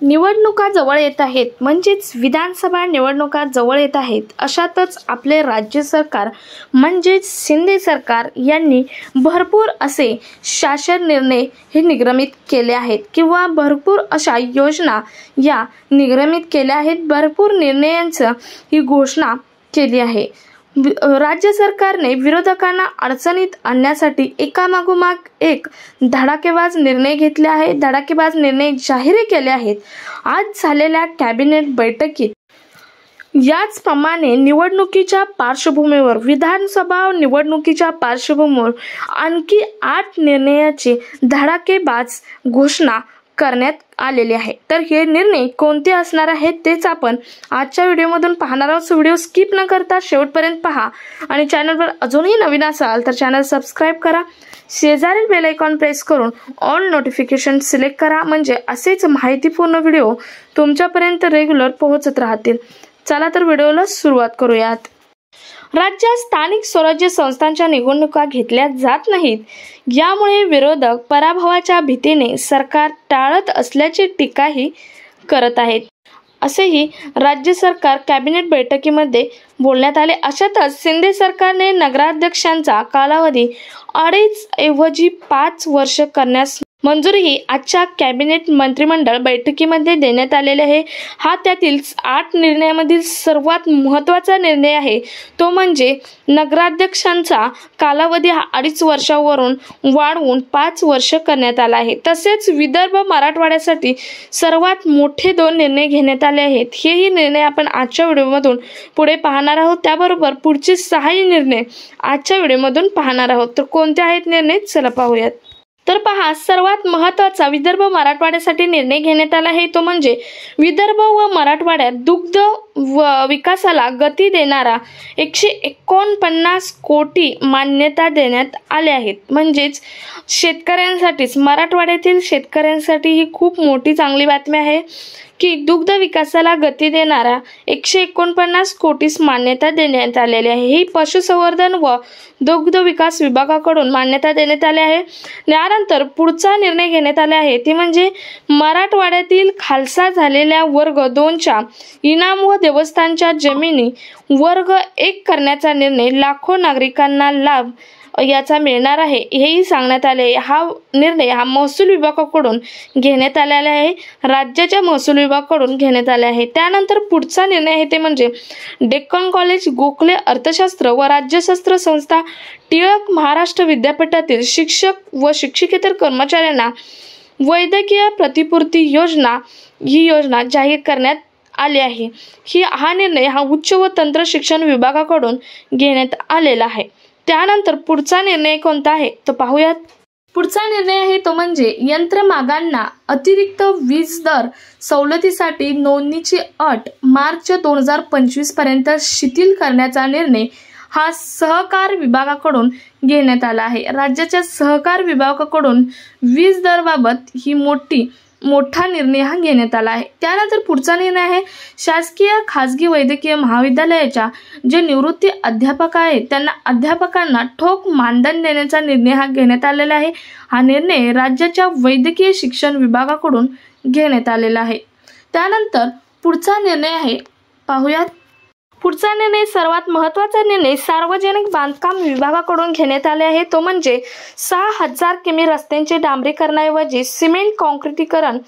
निवडणुका जवळ येत आहेत, म्हणजेच विधानसभा निवडणुका जवळ येत आहेत. अशातच आपले राज्य सरकार म्हणजेच शिंदे सरकार यांनी भरपूर असे शासन निर्णय हे निर्गमित केले आहेत किंवा भरपूर अशा योजना या निर्गमित केल्या आहेत. भरपूर निर्णयांचं ही घोषणा केली आहे. राज्य सरकारने विरोधकांना अडचणीत आणण्यासाठी एकामागोमाग एक धडाकेबाज निर्णय घेतले आहेत. धडाकेबाज निर्णय जाहीर केले आहेत. आज झालेल्या कॅबिनेट बैठकीत याचप्रमाणे निवडणुकीच्या पार्श्वभूमीवर विधानसभा निवडणुकीच्या पार्श्वभूमीवर आणखी 8 निर्णयाची धडाकेबाज घोषणा करण्यात आलेले आहे. तर हे निर्णय कोणते असणार आहेत तेच आपण आजच्या व्हिडिओमधून पाहणार आहोत. व्हिडिओ स्किप न करता शेवटपर्यंत पहा आणि चॅनलवर अजूनही नवीन असाल तर चॅनल सबस्क्राइब करा. शेजारील बेल आयकॉन प्रेस करून ऑल नोटिफिकेशन सिलेक्ट करा, म्हणजे असेच माहितीपूर्ण व्हिडिओ तुमच्यापर्यंत रेग्युलर पोहोचत राहतील. चला तर व्हिडिओला सुरुवात करूयात. राज्यात स्थानिक स्वराज्य संस्थांच्या निवडणुका घेतल्या जात नाहीत, यामुळे विरोधक पराभवाच्या भीतीने सरकार टाळत असल्याची टीकाही करत आहेत, असेही राज्य सरकार कॅबिनेट बैठकीमध्ये बोलण्यात आले. अशातच शिंदे सरकारने नगराध्यक्षांचा कालावधी 2.5 ऐवजी 5 वर्ष करण्यास मंजुरीही आजच्या कॅबिनेट मंत्रिमंडळ बैठकीमध्ये देण्यात आलेले आहे. हा त्यातील 8 निर्णयामधील सर्वात महत्त्वाचा निर्णय आहे. तो म्हणजे नगराध्यक्षांचा कालावधी हा 2.5 वर्षावरून वाढवून 5 वर्ष करण्यात आला आहे. तसेच विदर्भ मराठवाड्यासाठी सर्वात मोठे 2 निर्णय घेण्यात आले आहेत. हेही निर्णय आपण आजच्या व्हिडिओमधून पुढे पाहणार आहोत. त्याबरोबर पुढचे 6 निर्णय आजच्या व्हिडिओमधून पाहणार आहोत. तर कोणते आहेत निर्णय, चला पाहूयात. तर पहा, सर्वात महत्त्वाचा विदर्भ मराठवाड्यासाठी निर्णय घेण्यात आला आहे. तो म्हणजे विदर्भ व मराठवाड्यात दुग्ध विकासाला गती देणारा 149 कोटी मान्यता देण्यात आल्या आहेत. म्हणजेच शेतकऱ्यांसाठीच, मराठवाड्यातील शेतकऱ्यांसाठी ही खूप मोठी चांगली बातमी आहे की दुग्ध विकासाला गती देणारा 149 कोटीस मान्यता देण्यात आलेली आहे. ही पशुसंवर्धन व दुग्ध विकास विभागाकडून मान्यता देण्यात आली आहे. त्यानंतर पुढचा निर्णय घेण्यात आला आहे ती म्हणजे मराठवाड्यातील खालसा झालेल्या वर्ग 2च्या इनाम व देवस्थानच्या जमिनी वर्ग 1 करण्याचा निर्णय लाखो नागरिकांना लाभ याचा मिळणार आहे, हेही सांगण्यात आले. हा निर्णय हा महसूल विभागाकडून घेण्यात आलेला आहे. राज्याच्या महसूल विभागाकडून घेण्यात आले आहे. त्यानंतर पुढचा निर्णय आहे ते म्हणजे डेक्कन कॉलेज, गोखले अर्थशास्त्र व राज्यशास्त्र संस्था, टिळक महाराष्ट्र विद्यापीठातील शिक्षक व शिक्षकेतर कर्मचाऱ्यांना वैद्यकीय प्रतिपूर्ती योजना ही योजना जाहीर करण्यात आली आहे. हा निर्णय हा उच्च व तंत्र शिक्षण विभागाकडून घेण्यात आलेला आहे. त्यानंतर पुढचा निर्णय कोणता आहे तो पाहूयात. पुढचा निर्णय आहे तो म्हणजे यंत्रमागांना अतिरिक्त वीज दर सवलतीसाठी नोंदणीची अट मार्च 2025 पर्यंत शिथिल करण्याचा निर्णय हा सहकार विभागाकडून घेण्यात आला आहे. राज्याच्या सहकार विभागाकडून वीज दराबाबत ही मोठा निर्णय हा घेण्यात आला आहे. त्यानंतर पुढचा निर्णय आहे शासकीय खाजगी वैद्यकीय महाविद्यालयाच्या जे निवृत्ती अध्यापक आहेत त्यांना अध्यापकांना ठोक मानधन देण्याचा निर्णय हा घेण्यात आलेला आहे. हा निर्णय राज्याच्या वैद्यकीय शिक्षण विभागाकडून घेण्यात आलेला आहे. त्यानंतर पुढचा निर्णय आहे पाहूयात. पुढचा निर्णय सर्वात महत्त्वाचा निर्णय सार्वजनिक बांधकाम विभागाकडून घेण्यात आले आहे. तो म्हणजे 6000 किमी रस्त्यांचे डांबरीकरणाऐवजी सिमेंट काँक्रिटीकरण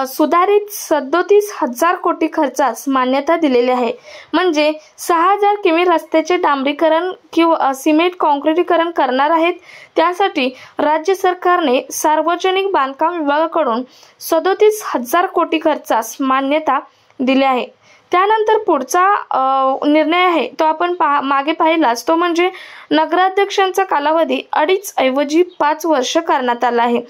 सुधारित 37,000 कोटी खर्चास मान्यता दिलेली आहे. म्हणजे 6000 किमी रस्त्याचे डांबरीकरण किंवा सिमेंट काँक्रिटीकरण करणार आहेत. त्यासाठी राज्य सरकारने सार्वजनिक बांधकाम विभागाकडून 37,000 कोटी खर्चास मान्यता दिली आहे. त्यानंतर पुढचा निर्णय आहे तो आपण मागे पाहिलाच, तो म्हणजे नगराध्यक्षांचा कालावधी 2.5 ऐवजी 5 वर्ष करण्यात आला आहे.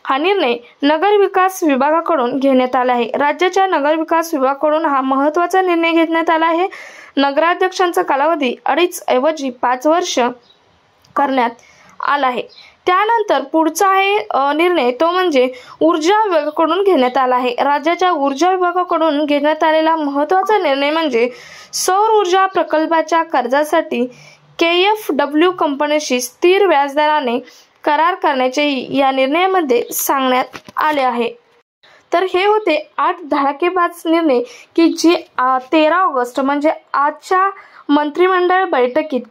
हा निर्णय नगर विकास विभागाकडून घेण्यात आला आहे. राज्याच्या नगर विकास विभागाकडून हा महत्त्वाचा निर्णय घेण्यात आला आहे. नगराध्यक्षांचा कालावधी 2.5 ऐवजी 5 वर्ष करण्यात आला आहे. त्यानंतर पुढचा आहे निर्णय तो म्हणजे ऊर्जा विभागाकडून घेण्यात आला आहे. राज्याच्या ऊर्जा विभागाकडून घेण्यात आलेला महत्त्वाचा निर्णय म्हणजे सौर ऊर्जा प्रकल्पाच्या कर्जासाठी KFW कंपनीशी स्थिर व्याजदराने करार करण्याचे या निर्णयामध्ये सांगण्यात आले आहे. तर हे होते 8 धडाकेबाज निर्णय की जे 13 ऑगस्ट म्हणजे आजच्या मंत्रिमंडळ बैठकीत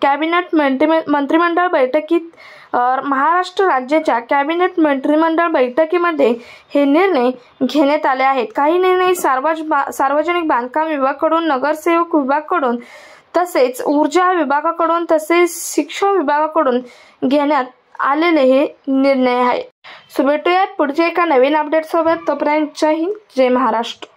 महाराष्ट्र राज्याच्या कॅबिनेट मंत्रिमंडळ बैठकीमध्ये हे निर्णय घेण्यात आले आहेत। काही निर्णय सार्वजनिक बांधकाम विभागाकडून, नगरसेवक विभागाकडून, तसेच ऊर्जा विभागाकडून, तसेच शिक्षण विभागाकडून घेण्यात आलेले हे निर्णय आहे। सो भेटूयात पुढच्या एका नवीन अपडेट सोबत। तोपर्यंत जय हिंद, जय महाराष्ट्र।